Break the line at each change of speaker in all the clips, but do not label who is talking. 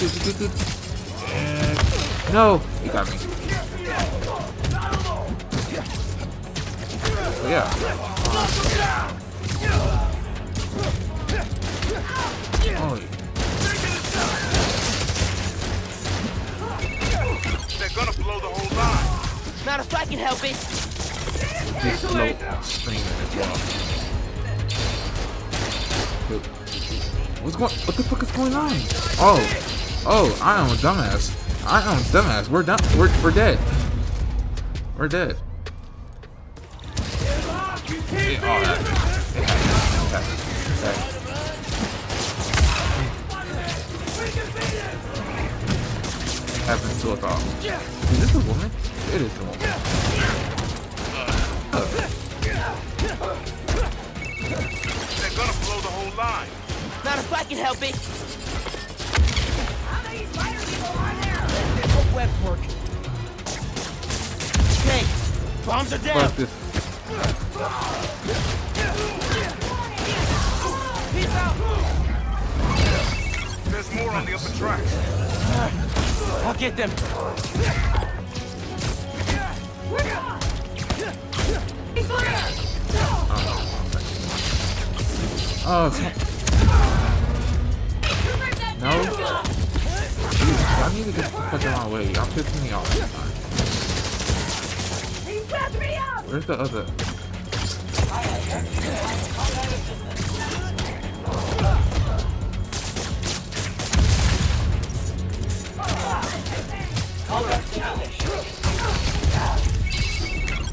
And no, he got me. So yeah. Oh.
They're gonna blow the whole line.
Not if I can help it.
Just slow streaming as well. Dude. What the fuck is going on? Oh, I am a dumbass. We're done. We're dead. We're dead. Yeah, oh, that happens to us all. Is this a woman? It is a woman.
They're gonna blow the whole line.
Not if I can help it.
How many spider people are there?
Hope web's working. Okay, bombs are down.
Fuck this.
Peace out.
There's more on the upper track.
I'll get them.
Oh, no. Dude, I need to get the fuck out of my way. Y'all pissing me off. Where's the other?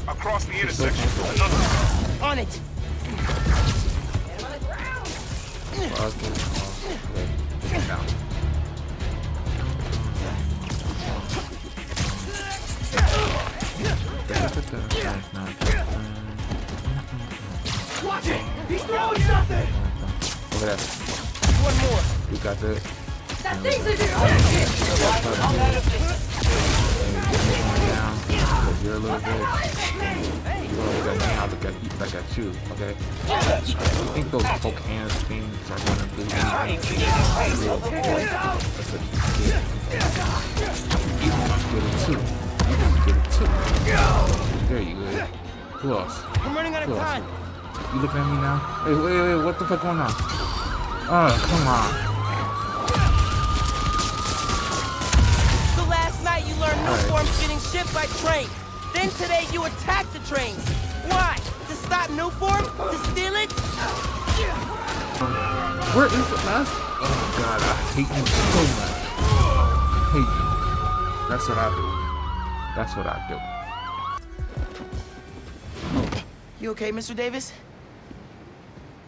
Across the intersection. Another.
On it.
Fuck it. Okay. Down.
Watch it! He's throwing something!
Look at that.
One more.
We got this.
That thing's in your
Down. Because you're a little bitch. You gonna look at me, I'll look at you, okay? I think those poke hands things are gonna do anything. Real quick. That's what you get. You gonna get it too. You gonna get it too. There you go. Who else?
I'm running out of
Who else?
time.
You looking at me now? Hey, wait, what the fuck going on? Oh, come on.
So last night you learned new
All right.
forms getting shipped by train. Then today you attack the trains. Why? To stop new form? To steal it?
Where is the last? Oh god, I hate you so much. I hate you. That's what I do. That's what I do.
You okay, Mr. Davis?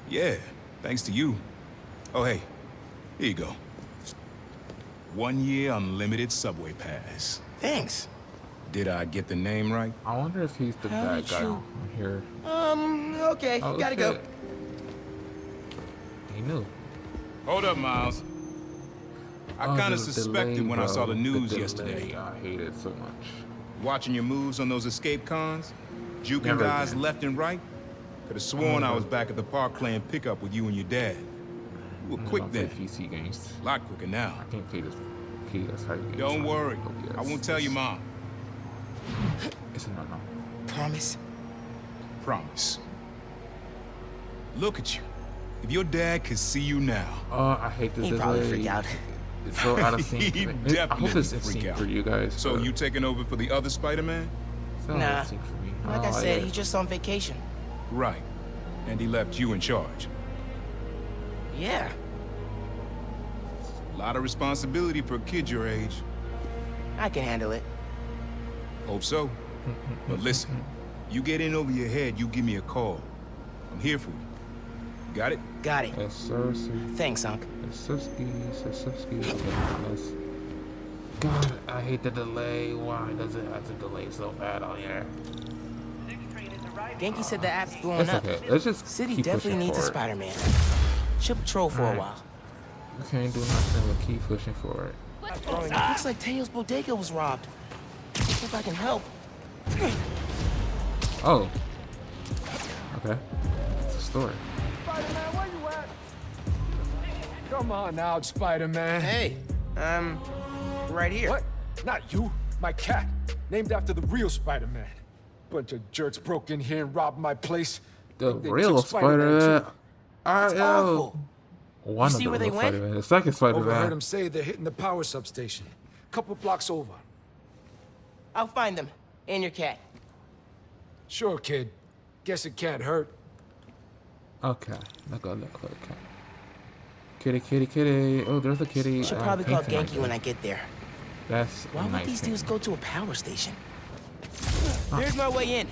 Yeah, thanks to you. Oh, hey, here you go. 1 year unlimited subway pass.
Thanks.
Did I get the name right?
I wonder if he's the
How
bad
did
guy
you-
on here.
Okay,
Oh,
gotta go.
shit. He knew.
Hold up, Miles. I
Oh,
kind of
the
suspected
delay,
when I saw
bro.
the news
delay,
yesterday.
I hate it so much.
Watching your moves on those escape cons, juking
Never
guys
again.
left and right. Could have sworn I was back at the park playing pickup with you and your dad. You were
I
quick
don't play
then.
PC games.
A lot quicker now.
I can't play this PS games.
Don't worry.
OBS.
I won't tell your mom.
It's a no-no.
Promise.
Promise. Look at you. If your dad could see you now.
Oh, I hate this
He
delay.
probably freaked out.
It's so out of sync.
He'd
I hope
definitely
it's in
freak
sync
out.
for you guys.
So
but
you taking over for the other Spider-Man?
it's not out
Nah.
of sync for me.
Like I
Oh,
said,
yeah.
he's just on vacation.
Right. And he left you in charge.
Yeah.
A lot of responsibility for a kid your age.
I can handle it.
Hope so. But listen, you get in over your head, you give me a call. I'm here for you. Got it?
Got it.
Yes, sir, sir.
Thanks, Unc.
Okay, let's... God, I hate the delay. Why does it have to delay so bad on here?
Genki said the app's blowing
It's
up.
okay. Let's just
City
keep
definitely
pushing
needs a
forward.
Spider-Man. She'll patrol for a
Alright.
while.
We can't do nothing but keep pushing forward.
Looks like Teo's bodega was robbed. See if I can help.
Oh. Okay. It's a story.
Spider-Man, where you at? Come on out, Spider-Man.
Hey, Right here.
What? Not you. My cat. Named after the real Spider-Man. Bunch of jerks broke in here and robbed my place.
The
They
real
took Spider-Man,
Spider-Man.
too.
It's awful.
One
You
of
see
the
where they
real
went?
Spider-Man. The second
Overheard
Spider-Man.
them say they're hitting the power substation. Couple blocks over.
I'll find them. And your cat.
Sure, kid. Guess it can't hurt.
Okay. Look. Kitty, kitty, kitty. Oh, there's a kitty.
Should probably call
painting right
Genki when
there.
I get there.
That's
Why
a
would
nice
these
thing.
dudes go to a power station? Here's my way in.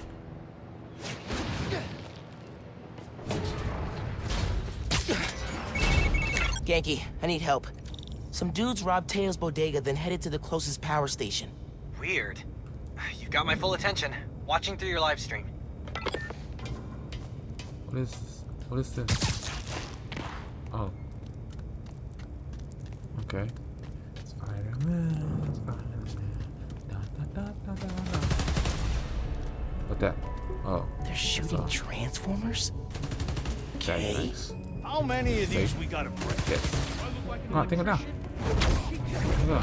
Genki, I need help. Some dudes robbed Teo's bodega, then headed to the closest power station.
Weird. You got my full attention. Watching through your live stream.
What is this? What is this? Oh. Okay. Spider-Man. Da, da, da, da, da, da. What that? Oh.
They're shooting
all.
Transformers?
That's
Okay.
nice.
How many of these
Safe.
we gotta break?
Yes.
Do I look like an
Come on, take it down. There you go.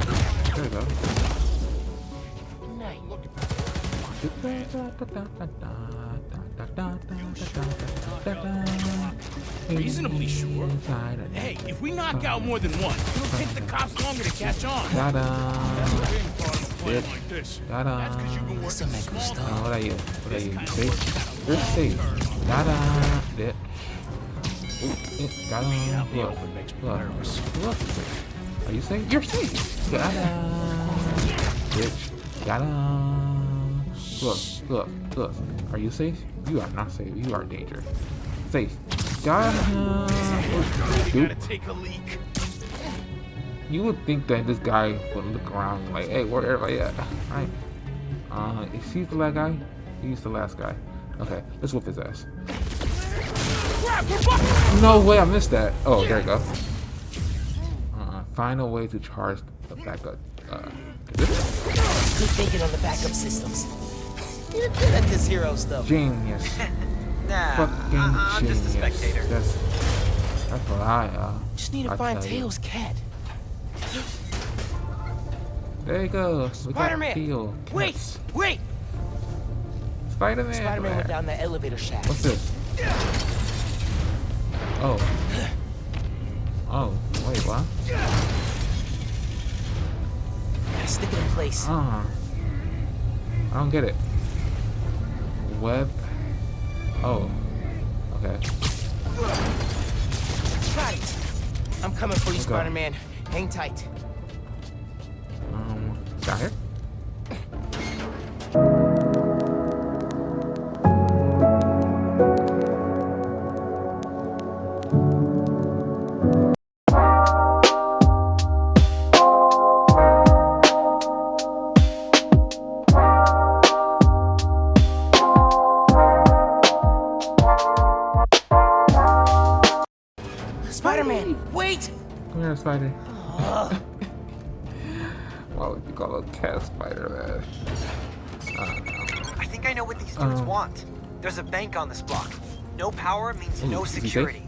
There you go.
Nice.
Reasonably sure. Hey, if we knock out more than one, it'll take the cops longer to catch on.
Ta-da!
Being part of a plan like this.
Ta-da!
That's because you've been
This'll
working
make me
small
stop.
What are you? What are you? Safe? You're safe. Ta-da! Bitch. Ooh, ta-da! Look. Are you safe? You're safe! Ta-da! Bitch. Ta-da! Look. Are you safe? You are not safe. You are in danger. Safe. Ta-da!
You gotta take a leak.
You would think that this guy would look around like, hey, where everybody at? Right. Is he the last guy? He's the last guy. Okay, let's whoop his ass. No way, I missed that. Oh, there you go. Find a way to charge the backup.
Good thinking on the backup systems. You're good at this hero stuff.
Genius.
Nah,
Fucking
I'm
genius.
just a spectator.
That's what I
Just need to
I
find
tell you.
Teo's cat.
There you go. We got
Spider-Man!
Theo.
Wait! Wait!
Spider-Man.
Spider-Man went down the elevator shaft.
What's this? Oh. Oh, wait, what?
Gotta stick it in place.
I don't get it. Web. Oh. Okay.
Got it. I'm coming for you,
Okay.
Spider-Man. Hang tight.
Got it.
Spider-Man, wait!
Come here, Spider. Why would you call a cat Spider, man?
I think I know what these dudes want. There's a bank on this block. No power means no
is he safe?
security.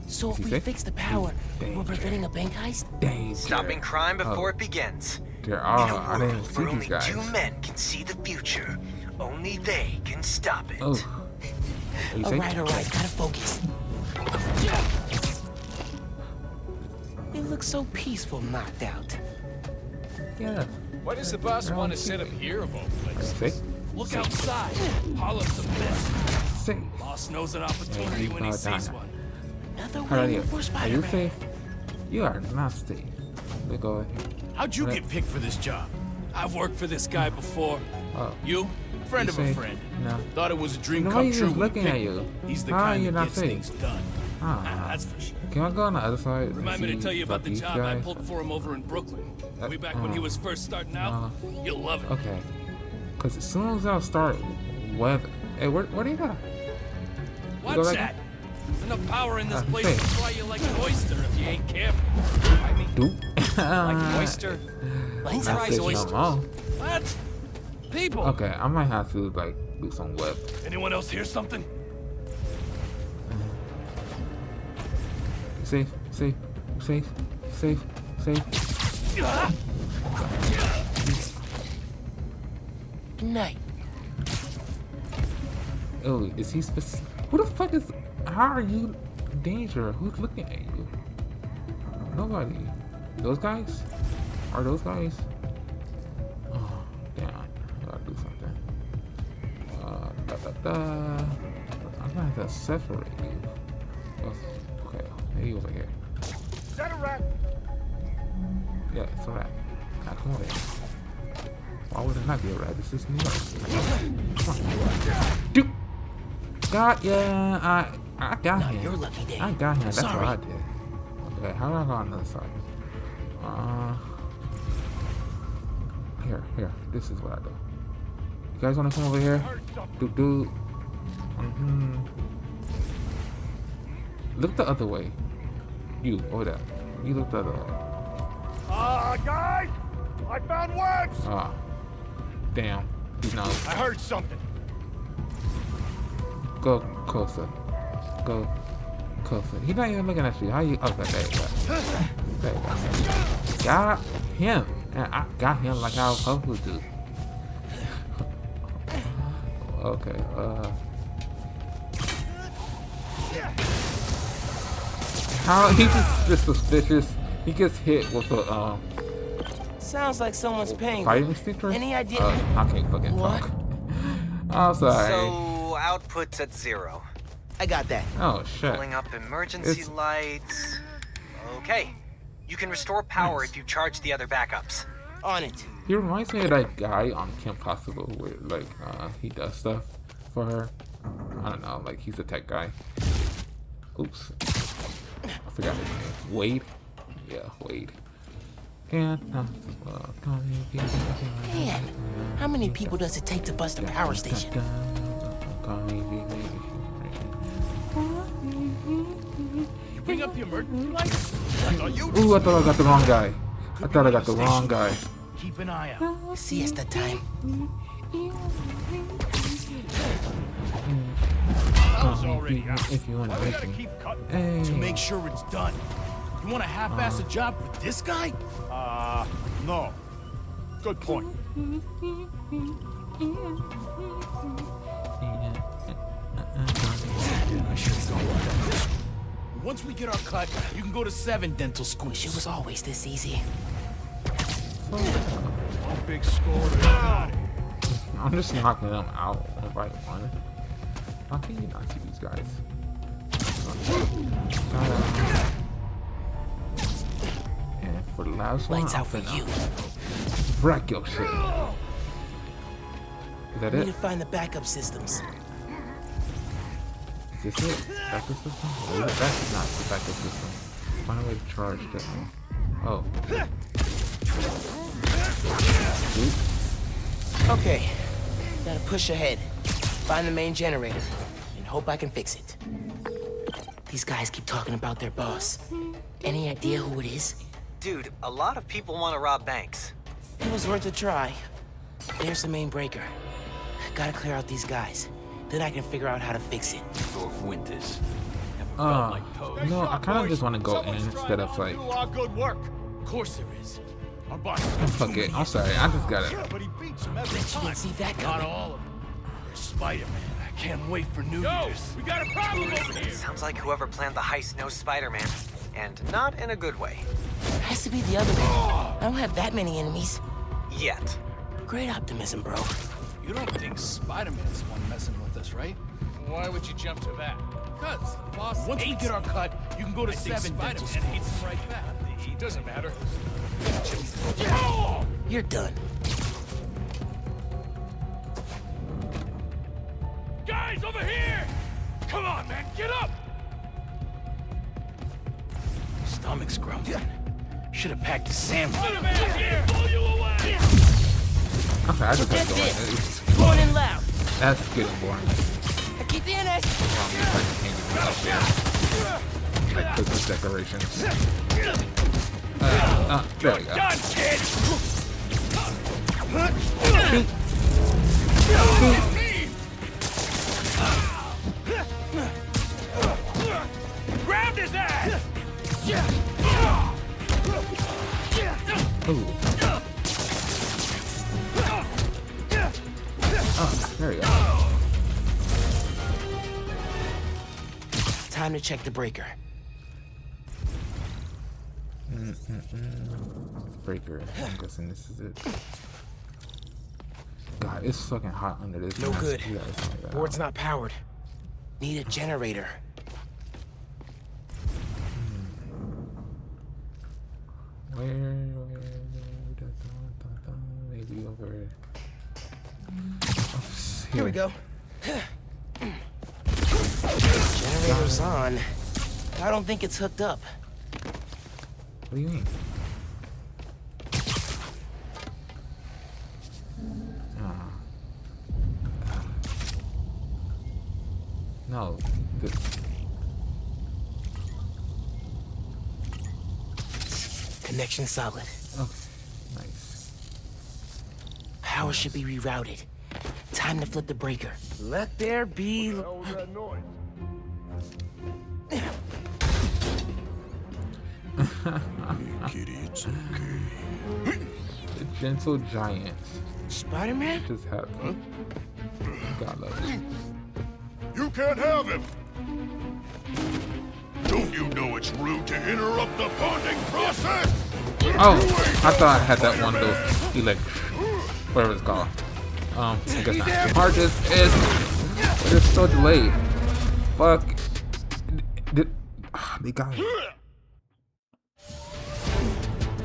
So if
Is he
we
safe?
fix the power, we're
Danger.
preventing a bank heist?
Danger.
Stopping crime before
Oh.
it begins.
There
In
are.
a
I didn't
world
see
where
these
only
guys.
two men can see the future, only they can stop it.
Oh. Are you safe?
Alright, gotta focus. They look so peaceful knocked out.
Yeah.
Why does the boss want to set up here of all places?
Safe.
Look outside. Hollow's the best.
Safe.
Boss knows an opportunity when he sees one.
Another
How are
win
you?
for
Are you
Spider-Man.
safe? You are not safe. Let go of here.
How'd you
Right.
get picked for this job? I've worked for this guy before.
Oh.
You? Friend
You
of a
safe?
friend.
No.
Thought it was a dream
No,
come
he's
true.
just
when
looking at
picked
you.
him. He's the
How are
kind
you
that
not
gets
safe?
things done.
Ah.
That's for sure.
Can I go on the other side? and
Remind me to
see
tell you about the
these
job I
guys?
pulled for him over in Brooklyn. Way back when he was first starting out. You'll love it.
Okay. Because as soon as I start weather. Hey, where do you go? You go
What's
like
that? There's enough power in this
Ah,
place
hey.
to fry you like an oyster if you ain't careful. I mean,
Dude.
like an oyster.
Let's
Not
fries
safe no
oysters.
more.
What? People.
Okay, I might have to like do some web.
Anyone else hear something?
Safe.
Night.
Oh, is he specific? Who the fuck is? How are you in danger? Who's looking at you? Nobody. Those guys? Are those guys? Oh, damn. I gotta do something. I'm gonna have to separate you. Okay, maybe over here.
Is that a rat?
Yeah, it's a rat. Now, come over here. Why would it not be a rat? This is New York. Come on. Dude! Got ya! I got
Not
him.
your lucky day.
I got him. That's
Sorry.
what I did. Okay, how do I go on the other side? Here. This is what I do. You guys wanna come over here? Dude. Look the other way. You, over there. You look the other way.
Guys! I found words!
Ah. Damn. He's not.
I heard something.
Go closer. Go closer. He's not even looking at you. How you? Okay, there you go. There you go. Got him. And I got him like I was supposed to. Okay, how he's just suspicious. He gets hit with a
Sounds like someone's paying.
fighting extinguisher.
Any idea?
I can't fucking
What?
talk. I'm sorry.
So, output's at 0.
I got that.
Oh shit.
Pulling up emergency
It's-
lights. Okay. You can restore power
Nice.
if you charge the other backups.
On it.
He reminds me of that guy on Kim Possible where like he does stuff for her. I don't know, like he's a tech guy. Oops. I forgot his name. Wade? Yeah, Wade. And
Man, how many people does it take to bust a power station?
You bring up the emergency lights? I thought you
Ooh, I thought I got the wrong guy. I thought I got the wrong guy.
keep an eye out.
Siesta time.
I was already out.
If you want to
We
make
gotta
me.
keep cutting
Hey.
to make sure it's done. You want to half-ass a job for this guy?
No. Good point.
I should have gone with that. Once we get our cut, you can go to 7 dental schools.
Wish it was always this easy.
Big score to get
I'm just knocking them out one by one. How can you not see these guys? And for the last one,
Lights
I'm
out for
finna
you.
wreck your shit. Is that
Need
it?
to find the backup systems.
Is this it? Backup system? Or is it that's not the backup system. Find a way to charge that one. Oh. Oops.
Okay. Gotta push ahead. Find the main generator. And hope I can fix it. These guys keep talking about their boss. Any idea who it is?
Dude, a lot of people want to rob banks.
It was worth a try. There's the main breaker. Gotta clear out these guys. Then I can figure out how to fix it.
Winters.
No, I kind of just want to go in instead of like,
a lot of good work.
Of course there is. Our boss.
fuck it. I'm sorry. I just gotta.
But he beats him every
You
time.
didn't see that
Not
coming.
all of them. There's Spider-Man. I can't wait for New Year's. We got a problem over here.
Sounds like whoever planned the heist knows Spider-Man. And not in a good way.
Has to be the other one. I don't have that many enemies.
Yet.
Great optimism, bro.
You don't think Spider-Man's the one messing with us, right? Why would you jump to that? Because the boss
Once we
hates
get our cut, you can go to
I think
7 dental
Spider-Man
schools.
hates him right back. It doesn't matter.
You're done.
Guys, over here! Come on, man, get up! Stomach's grumbling. Should have packed a sandwich. Spider-Man here! Pull you away!
Okay, I just gotta
That's
go
it.
in.
Going in loud.
That's getting boring.
Aquí tienes.
Like Christmas decorations. There we go.
Done, kid! Grabbed his ass!
Ooh. There you go.
Time to check the breaker.
Breaker. I'm guessing this is it. God, it's fucking hot under this.
No
mask.
good.
Yeah, it's like that.
Board's not powered. Need a generator.
Where, maybe over.
Here we go. Generator's on. I don't think it's hooked up.
What do you mean? No.
Connection solid.
Okay. Nice.
Power should be rerouted. Time to flip the breaker. Let there be...
Kitty, it's okay.
The gentle giant
Spider-Man?
just happened. God love it.
You can't have him! Don't you know it's rude to interrupt the bonding process?
Oh, I thought I had that one of those whatever it's called. I guess not. Hard disk is, but it's so delayed. Fuck. They got it.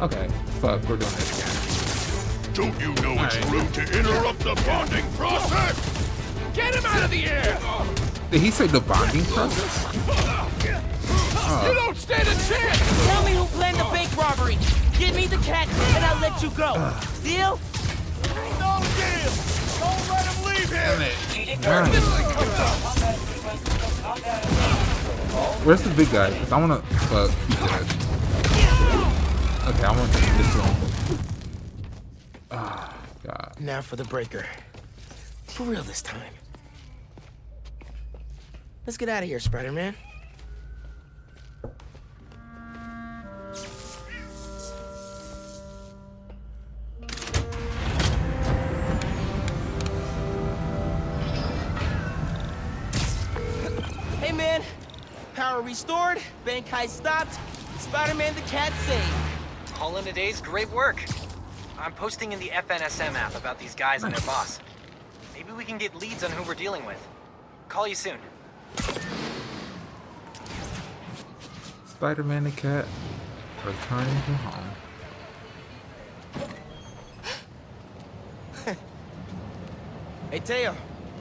Okay, fuck, we're doing this again.
Don't you know it's rude to interrupt the bonding process?
Get him out of the air!
Did he say the bonding process?
You don't stand a chance!
Tell me who planned the bank robbery. Give me the cat and I'll let you go. Deal?
No deal! Don't let him leave here!
Where's the big guy? 'Cause I wanna fuck. Okay, I want this one. Ah, God.
Now for the breaker. For real this time. Let's get out of here, Spider-Man. Hey, man. Power restored, bank heist stopped, Spider-Man the cat saved.
All in a day's great work. I'm posting in the FNSM app about these guys and their boss. Maybe we can get leads on who we're dealing with. Call you soon.
Spider-Man the cat returning to home.
Hey, Teo.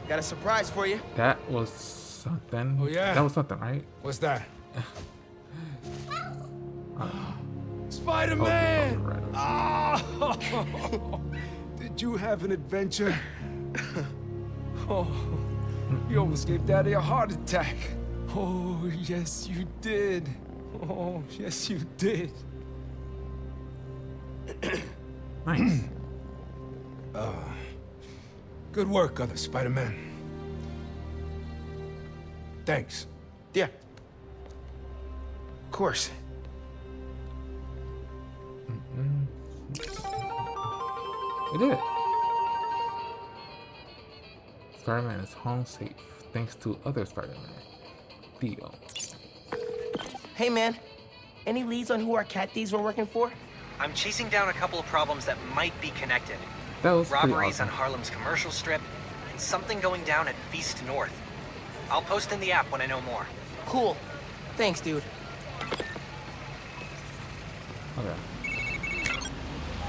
Got a surprise for you.
That was something.
Oh, yeah?
That was something, right?
What's that?
Spider-Man!
Right.
Oh, did you have an adventure? Oh, you almost gave Daddy a heart attack. Oh, yes, you did. Oh, yes, you did.
Nice.
Good work, other Spider-Man. Thanks.
Yeah. Of course.
We did it. Spider-Man is home safe thanks to other Spider-Man. Theo.
Hey, man. Any leads on who our cat thieves were working for?
I'm chasing down a couple of problems that might be connected.
That was pretty
Robberies
awesome.
on Harlem's commercial strip, and something going down at Feast North. I'll post in the app when I know more.
Cool. Thanks, dude.
Okay.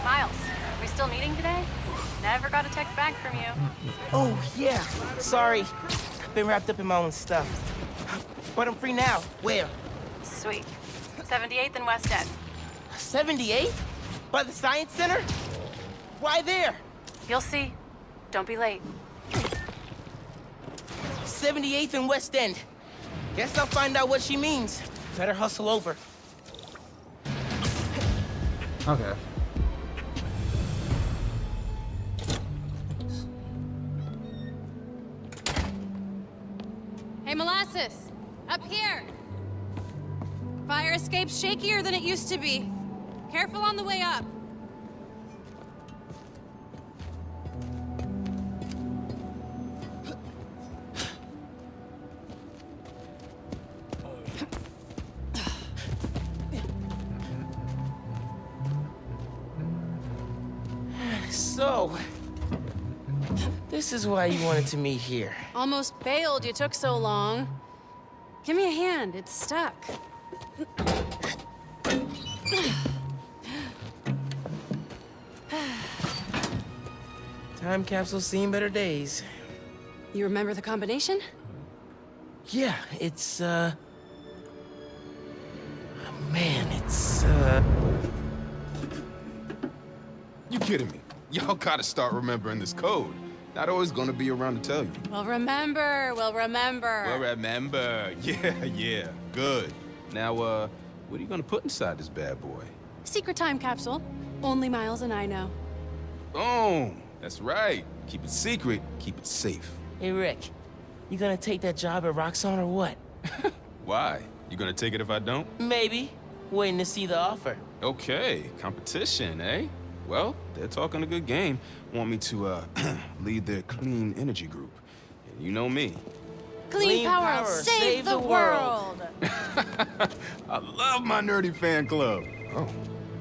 Miles, we still meeting today? Never got a text back from you.
Oh, yeah. Sorry. I've been wrapped up in my own stuff. But I'm free now. Where?
Sweet. 78th and West End.
78th? By the Science Center? Why there?
You'll see. Don't be late.
78th and West End. Guess I'll find out what she means. Better hustle over.
Okay.
Hey, Molasses! Up here! Fire escape's shakier than it used to be. Careful on the way up.
So, this is why you wanted to meet here.
Almost bailed you took so long. Give me a hand, it's stuck.
Time capsule's seen better days.
You remember the combination?
Yeah, it's, man, it's,
You kidding me? Y'all gotta start remembering this code. Not always gonna be around to tell you.
We'll remember.
Well, remember. Yeah. Good. Now, what are you gonna put inside this bad boy?
Secret time capsule. Only Miles and I know.
Boom! That's right. Keep it secret, keep it safe.
hey, Rick, you gonna take that job at Roxxon or what?
Why? You gonna take it if I don't?
Maybe. Waiting to see the offer.
Okay, competition, eh? Well, they're talking a good game. Want me to, lead their clean energy group. And you know me.
Clean power, save the world.
I love my nerdy fan club. Oh,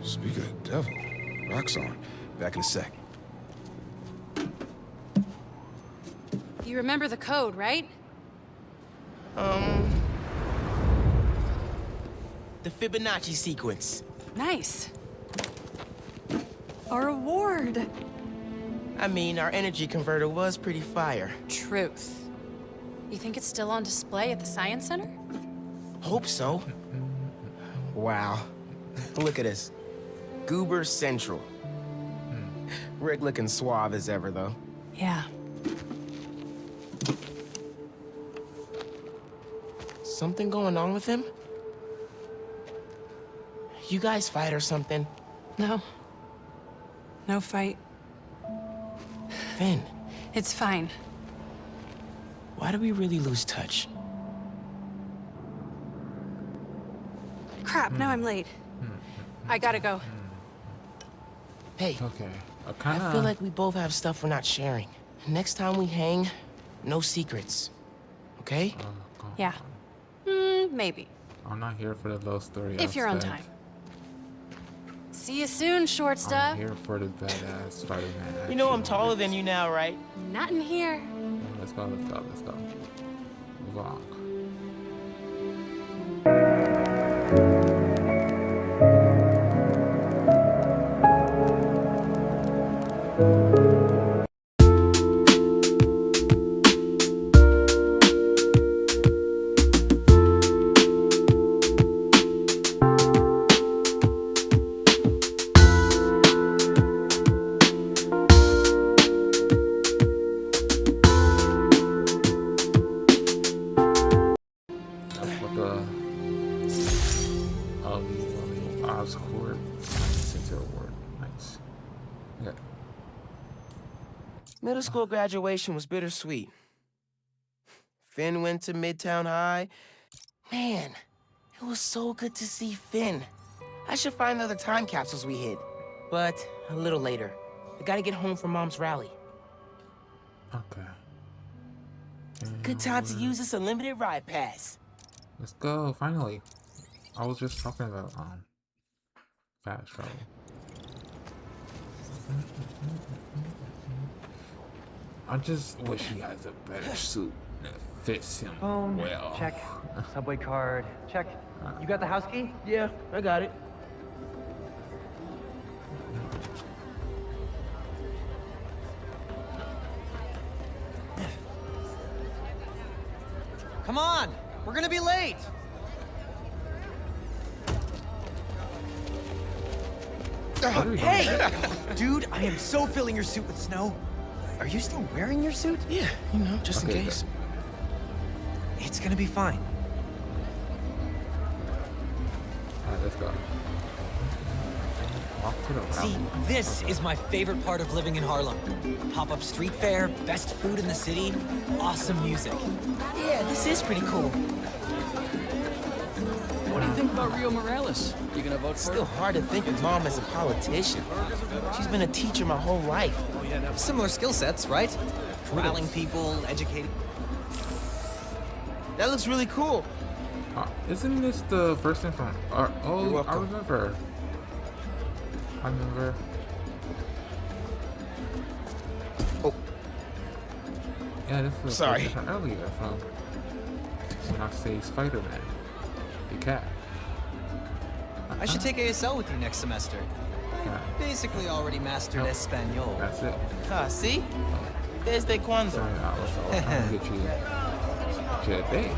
speak of the devil. Roxxon. Back in a sec.
You remember the code, right?
The Fibonacci sequence.
Nice. A reward.
I mean, our energy converter was pretty fire.
Truth. You think it's still on display at the Science Center?
Hope so. Wow. Look at us. Goober Central. Rick looking suave as ever, though.
Yeah.
Something going on with him? You guys fight or something?
No. No fight.
Finn,
It's fine.
why do we really lose touch?
Crap, now I'm late. I gotta go.
Hey,
Okay.
I feel like we both have stuff we're not sharing. Next time we hang, no secrets. Okay?
Yeah. Maybe.
I'm not here for the love story.
If you're on time. See you soon, short
I'm
stuff.
here for the badass Spider-Man.
You know I'm
action.
taller than you now, right?
Not in here.
Let's go. Move on. That's what the Oscorp Science Center Award. Nice. Yeah.
Middle school graduation was bittersweet. Finn went to Midtown High. Man, it was so good to see Finn. I should find the other time capsules we hid. But a little later. I gotta get home for Mom's rally.
Okay.
Good time to use this unlimited ride pass.
Let's go. Finally. I was just talking about fast travel. I just wish he has a better suit that fits him
Phone,
well.
check. Subway card, check. You got the house key?
Yeah, I got it.
Come on! We're gonna be late! Hey! Dude, I am so filling your suit with snow. Are you still wearing your suit?
Yeah, you know, just in
Okay,
case.
It's gonna be fine.
Alright, let's go. Walk to the
See,
fountain.
this is my favorite part of living in Harlem. Pop-up street fair, best food in the city, awesome music.
Yeah, this is pretty cool.
What do you think about Rio Morales? You gonna vote for
Still
him?
hard to think of Mom as a politician. She's been a teacher my whole life.
Similar skill sets, right? Corralling people, educating.
That looks really cool.
Isn't this the person from...
You're
oh,
welcome.
I remember. Yeah, this was
Sorry.
from earlier from when I say Spider-Man, the cat.
I should take ASL with you next semester.
Yeah.
Basically already mastered Espanol.
That's it.
Ah, see? Desde cuando?
Sorry, I was trying to get you to a date.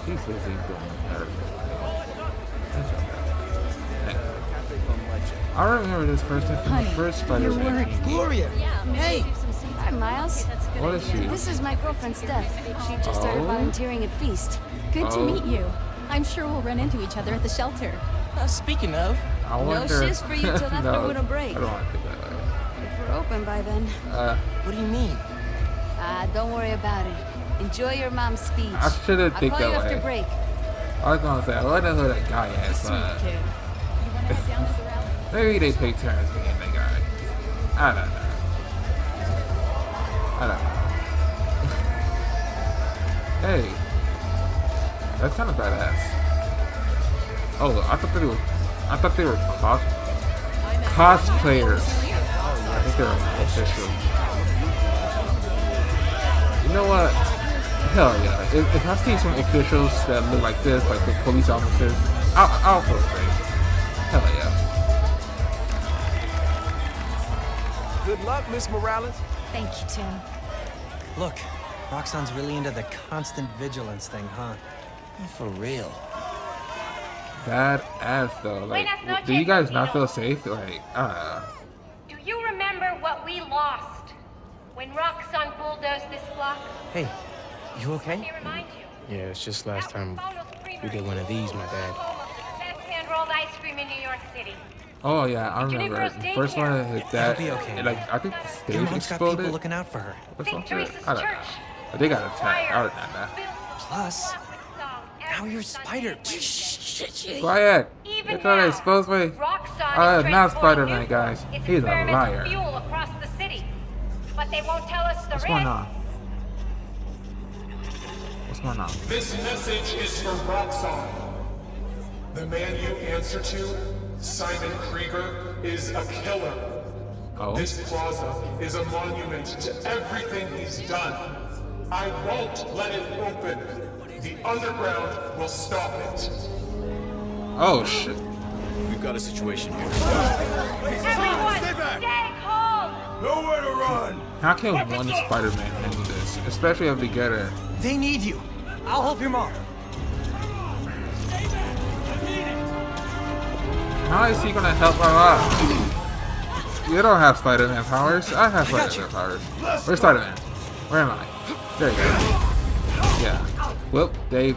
He's busy doing her. That's okay. I remember this person from the first Spider-Man.
Gloria! Hey!
Hi, Miles.
What is she?
This is my girlfriend, Steph. She just started
Oh.
volunteering at Feast. Good to
Oh.
meet you. I'm sure we'll run into each other at the shelter.
Speaking of,
I wonder.
shift for you till after
No,
winter break.
I don't want to think that way.
If we're open by then.
what do you mean?
Don't worry about it. Enjoy your mom's speech.
I shouldn't think
I'll call
that
you after
way.
break.
I was gonna say, I wonder who that guy is,
Sweet
but
kid. You wanna head down to the rally?
maybe they take turns being the guy. I don't know. I don't know. Hey, that's kind of badass. Oh, I thought they were cosplayers. I think they're official. You know what? Hell yeah! If I see some officials that look like this, like the police officers, I'll feel safe. Hell yeah!
Good luck, Miss Morales.
Thank you, Tim.
Look, Roxanne's really into the constant vigilance thing, huh?
For real.
Badass though. Like,
Buenas noches,
do you guys not
vecino.
feel safe? Like, I don't know.
Do you remember what we lost when Roxanne bulldozed this block?
Hey, you okay?
Let me remind you.
Yeah, it's just last
that was
time
Bono's
we
Creamery,
did one of these, my dad.
home of the best hand-rolled ice cream in New York City.
Oh yeah, I remember.
Negro's
The first one that hit that,
It'll be okay,
like
man.
I think the
Your
stage
mom's got people
exploded.
looking out for her.
What's
St.
wrong with
Teresa's
it? I don't know.
Church.
But they got attacked. I don't know.
Plus, now you're Spider.
Quiet.
Even
They're trying to
now,
expose me.
Roxanne is
Not
transporting
Spider-Man,
new
guys.
food. It's
He's a
experimental
liar.
fuel across the city, but they won't tell us the
What's
risks.
going on? What's going on?
This message is for Roxanne. The man you answer to, Simon Krieger, is a killer.
Oh.
This plaza is a monument to everything he's done. I won't let it open. The underground will stop it.
Oh shit.
We've got a situation here.
Everyone, stay calm.
Nowhere to run!
How can one Spider-Man handle this? Especially if they get it.
They need you. I'll help your mom.
How is he gonna help her out? You don't have Spider-Man powers. I have Spider-Man powers. Where's Spider-Man? Where am I? There you go. Yeah. Well, they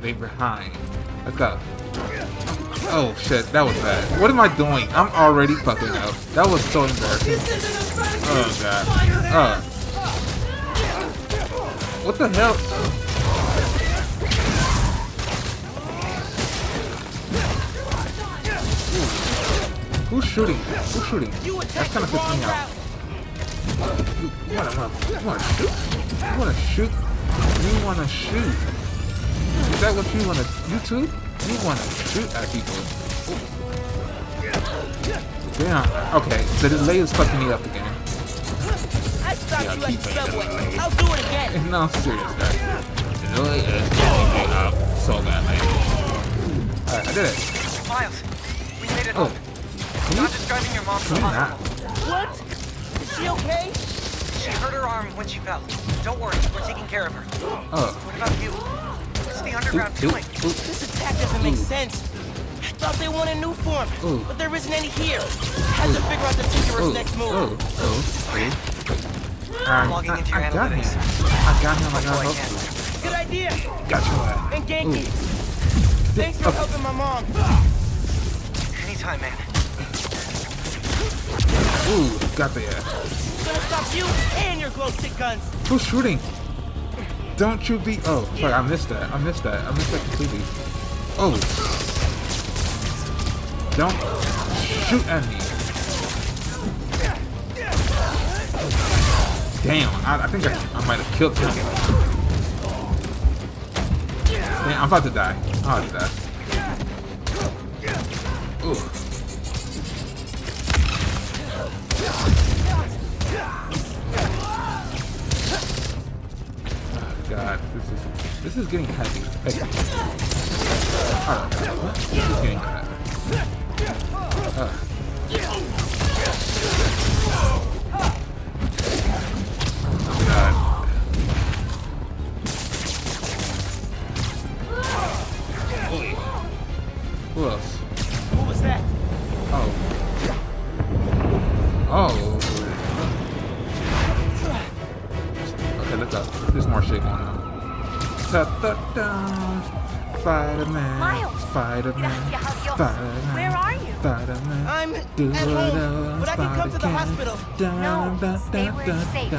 behind. Let's go. Oh shit, that was bad. What am I doing? I'm already fucking up. That was so embarrassing. Oh god. What the hell? Who's shooting? Who's shooting? That's kind of pissing me off. You wanna shoot? You wanna shoot? You wanna shoot? Is that what you wanna? You too? You wanna shoot at people? Damn. Okay, the delay is fucking me up again.
I stopped you at the subway. I'll do it again.
No, I'm serious, guys. The delay is getting me up so bad, man. Alright, I did it.
Miles, we made it
Oh.
home. Not just driving your mom to the
Can you not?
hospital.
What? Is she okay?
She hurt her arm when she fell. Don't worry, we're taking care of her.
Oh.
What about you? What's the underground doing?
This attack doesn't make sense. I thought they wanted new form, but there isn't any here. Had to figure out the Tinkerer's next move.
Logging into your
I got him.
analytics.
I got him. I got him.
Good idea.
Got you.
And Genki, thanks for helping my mom.
Anytime, man.
Ooh, got the
Gonna stop you and your glow stick guns.
Who's shooting? Don't you be. Oh, sorry, I missed that. I missed that completely. Oh. Don't shoot at me. Damn, I think I might have killed him. Man, I'm about to die. I'm about to die. Ooh. God, this is getting heavy. Alright, what? This is getting heavy. Oh God. Who else?
What was that?
Oh. Oh. Okay, let's go. There's more shit going on. Spider-Man.
Miles.
Spider-Man. Spider-Man.
Where are you?
Spider-Man.
I'm at home, but I can come to the hospital.
No, stay where you're safe.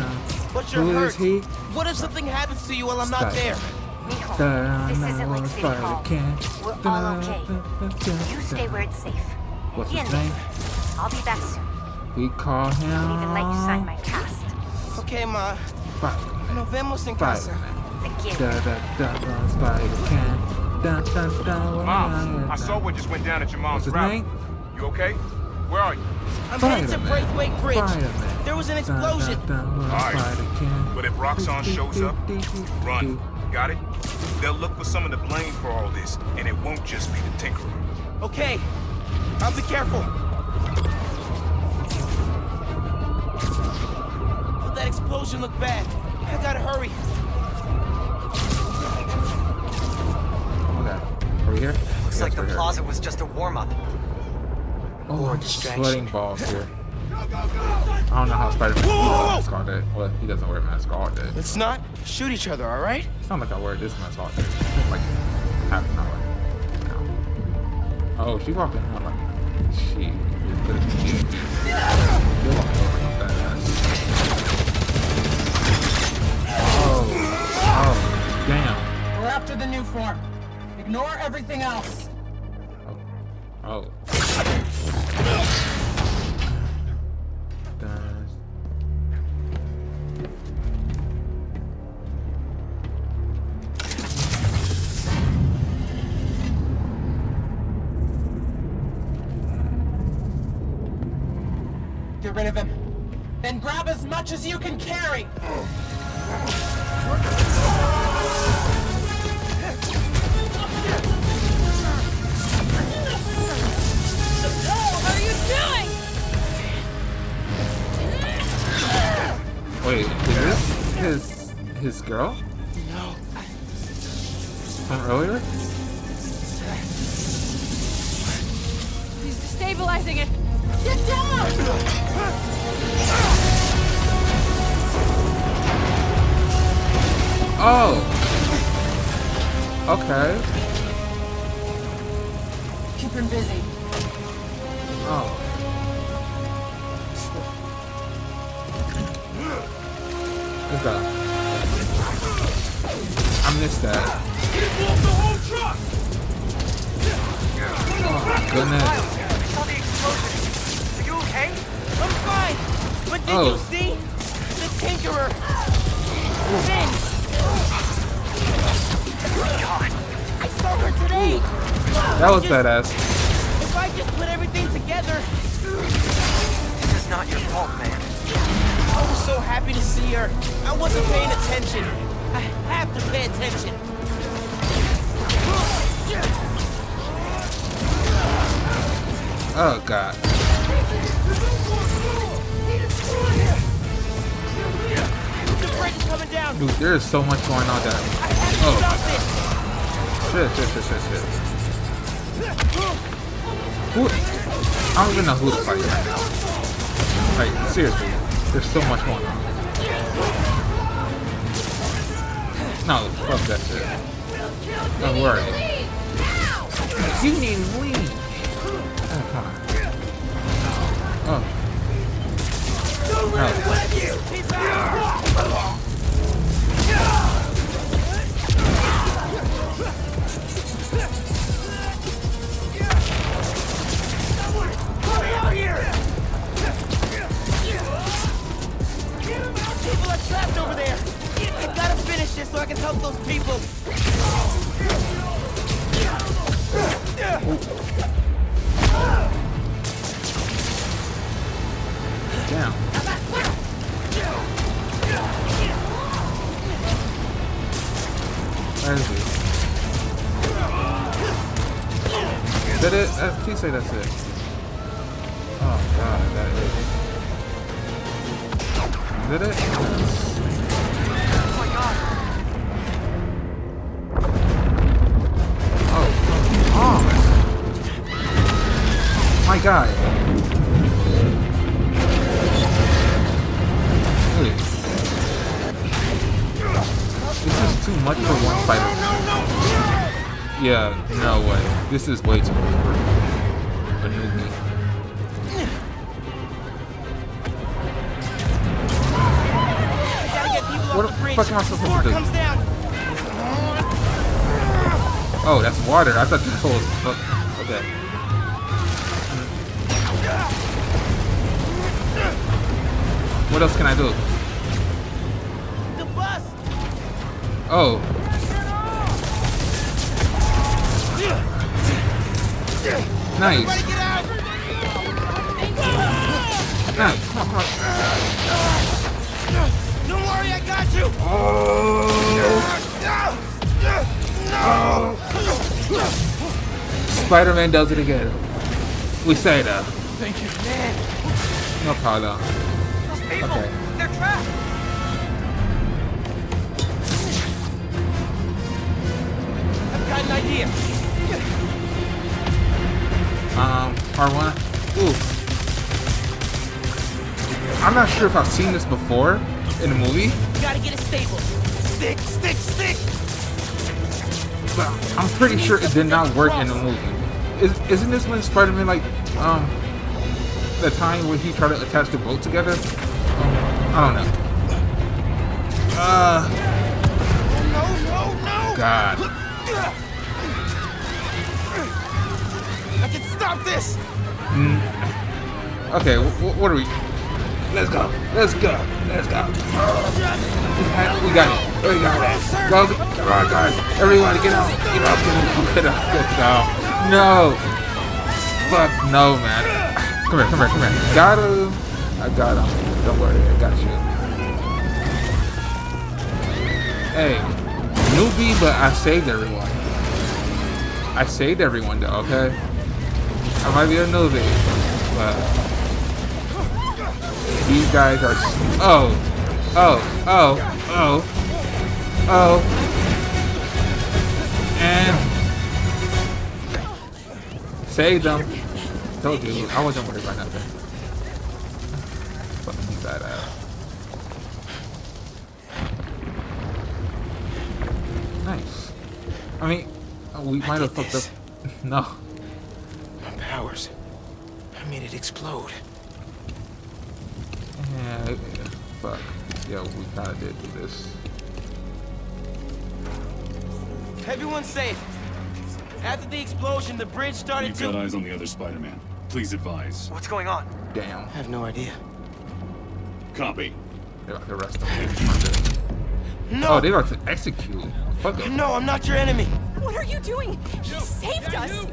But you're
Who
hurt.
is he?
What if something happens to you while I'm not there?
Mijo, this isn't like City Hall. We're all okay. You stay where it's safe.
What's
At the
his
end,
name?
I'll be back soon.
We call him.
I'll even let you sign my cast.
Okay, Ma.
Spider-Man.
Nos vemos en casa.
Mom, I saw what just went down at your mom's
What's his
rally.
name?
You okay? Where are you?
I'm headed to Braithwaite Bridge.
Spider-Man.
There was an explosion.
Alright, but if Roxxon shows up, run. Got it? They'll look for someone to blame for all this, and it won't just be the Tinkerer.
Okay. I'll be careful. Oh, that explosion looked bad. I gotta hurry.
Okay. Are we here?
Looks like the plaza was just a warm-up.
Oh, sweating balls here. I don't know how Spider-Man wears a mask all day. Well, he doesn't wear a mask all day.
Let's not shoot each other, all right?
It's not like I wear this mask all day. It's like half an hour. Oh, she walking out like she is good at the You're walking over like that ass. Oh, damn.
We're after the new form. Ignore everything else.
Oh.
Get rid of him. Then grab as much as you can carry.
Wait, is this his girl?
No.
From earlier?
He's destabilizing it. Get down!
Oh. Okay.
Keep him busy.
Oh. Let's go. I missed that. Oh my goodness.
I saw the explosion. Are you okay?
I'm fine. But did you see? The Tinkerer. Finn.
God.
I saw her today.
That was badass.
If I just put everything together.
This is not your fault, man.
I was so happy to see her. I wasn't paying attention. I have to pay attention.
Oh god.
The bridge is coming down.
Dude, there is so much going on there. Oh my god. Shit. Who? I don't even know who to fight right now. Like, seriously. There's so much going on. No, fuck that shit. Don't worry. You need leave. Oh, come on. Oh. No.
People are trapped over there. I gotta finish this so I can help those people.
Damn. Where is he? Is that it? Please say that's it. Oh god, that is. Is that it?
Oh my god.
Oh, come on. My guy. Wait. This is too much for one fighter. Yeah, no way. This is way too much for a newbie. What the fuck am I supposed to do? Oh, that's water. I thought that was... Okay. What else can I do?
The bus.
Oh. Nice. Nice. Come on.
Don't worry, I got you.
Oh. Spider-Man does it again. We say that.
Thank you, man.
No problem.
Those people,
Okay.
they're trapped.
I've got an idea.
R1. Ooh. I'm not sure if I've seen this before in a movie.
You gotta get it stable. Stick, stick, stick.
But I'm pretty sure it did not work in the movie. Isn't this when Spider-Man like the time where he tried to attach the boat together? I don't know.
No.
God.
I can stop this.
Okay, what are we? Let's go. We got it. Go. Come on, guys. Everybody get out. Get out. No. Fuck no, man. Come here. Got him. I got him. Don't worry, I got you. Hey, newbie, but I saved everyone. Though, okay? I might be a newbie, but these guys are... Oh. And... Saved them. Told you, I wasn't worried about nothing. Fucking badass. Nice. I mean, we might have fucked up. No.
My powers. I made it explode.
Yeah, fuck. Yeah, we kinda did do this.
Everyone's safe. After the explosion, the bridge started
We've
to...
got eyes on the other Spider-Man. Please advise.
What's going on?
Damn.
I have no idea.
Copy.
They're about to arrest them.
No!
Oh, they're about to execute. Fuck them.
No, I'm not your enemy.
What are you doing? He saved us.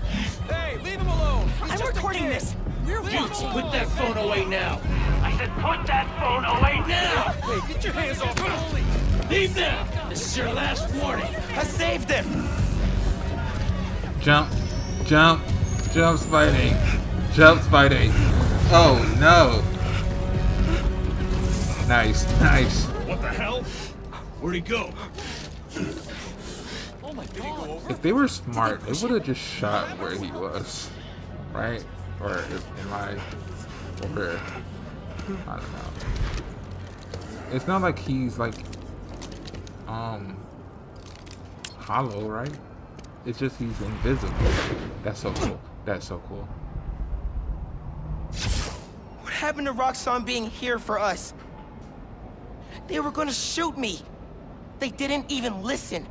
Hey, leave him alone.
I'm recording this. We're watching.
Put that phone away now. I said put that phone away now. Hey, get your hands off me. Leave now. This is your last warning.
I saved him.
Jump, Spidey. Oh no. Nice.
What the hell? Where'd he go?
Oh my God.
If they were smart, they would have just shot where he was, right? Or am I? Or I don't know. It's not like he's like hollow, right? It's just he's invisible. That's so cool.
What happened to Roxxon being here for us? They were gonna shoot me. They didn't even listen.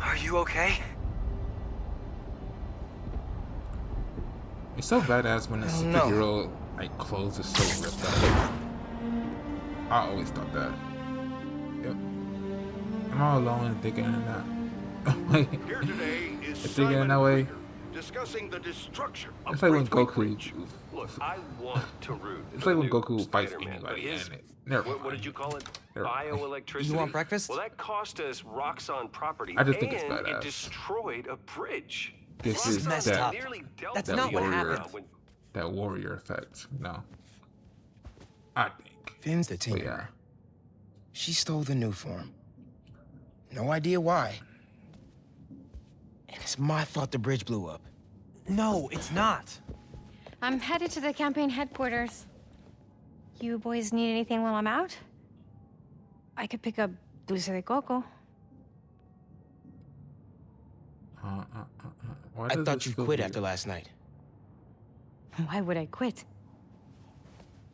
Are you okay?
It's so badass when a superhero like clothes is so ripped up. I always thought that. Yep. Am I alone in thinking in that? If thinking in that way,
discussing the destruction of
It's like when
Great
Goku.
Look, I want to root.
It's
for
like when
the new
Goku fights
Spider-Man, but
anybody.
his,
And never
what
mind.
did you call it?
Never mind.
Bioelectricity.
You want breakfast?
Well, that cost us Roxxon property,
I just think
and
it's badass.
it destroyed a bridge.
This is
messed
that.
up.
Nearly dealt
That's
with
not
the
what
warrior,
happened.
That warrior effect. No. I think.
Finn's the
But
tinkerer.
yeah.
She stole the new form. No idea why. And it's my fault the bridge blew up.
No, it's not.
I'm headed to the campaign headquarters. You boys need anything while I'm out? I could pick up dulce de coco.
Why
I
does
thought
this
you
feel
quit
weird?
after last night.
Why would I quit?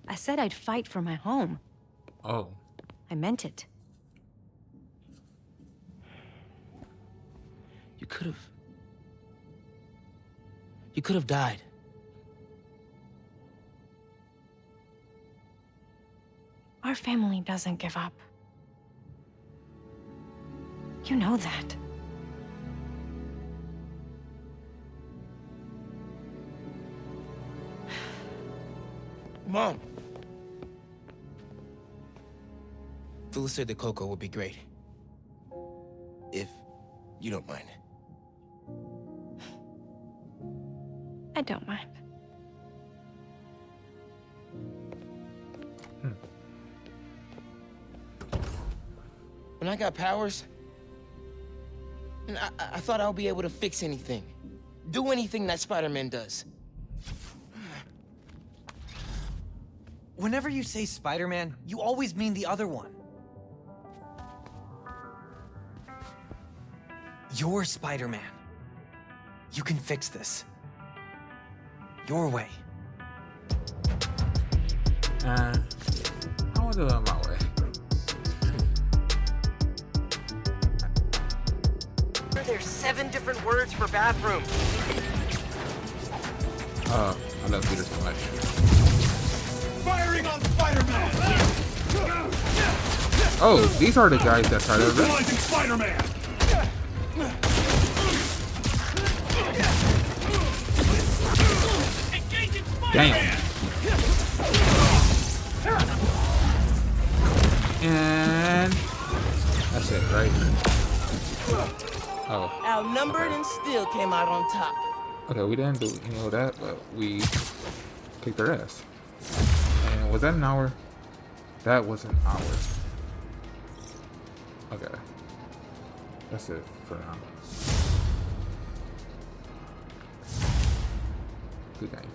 I said I'd fight for my home.
Oh.
I meant it.
You could have... You could have died.
Our family doesn't give up. You know that.
Mom! Dulce de coco would be great. If you don't mind.
I don't mind.
When I got powers, I thought I would be able to fix anything. Do anything that Spider-Man does.
Whenever you say Spider-Man, you always mean the other one. You're Spider-Man. You can fix this. Your way.
I want to do it my way.
There's 7 different words for bathroom.
I love Peter so much.
Firing on Spider-Man!
Oh, these are the guys that try to arrest.
Neutralizing Spider-Man!
Damn. And that's it, right? Oh.
Outnumbered and still came out on top.
Okay, we didn't do any of that, but we kicked their ass. And was that an hour? That was an hour. Okay. That's it for now. Good game.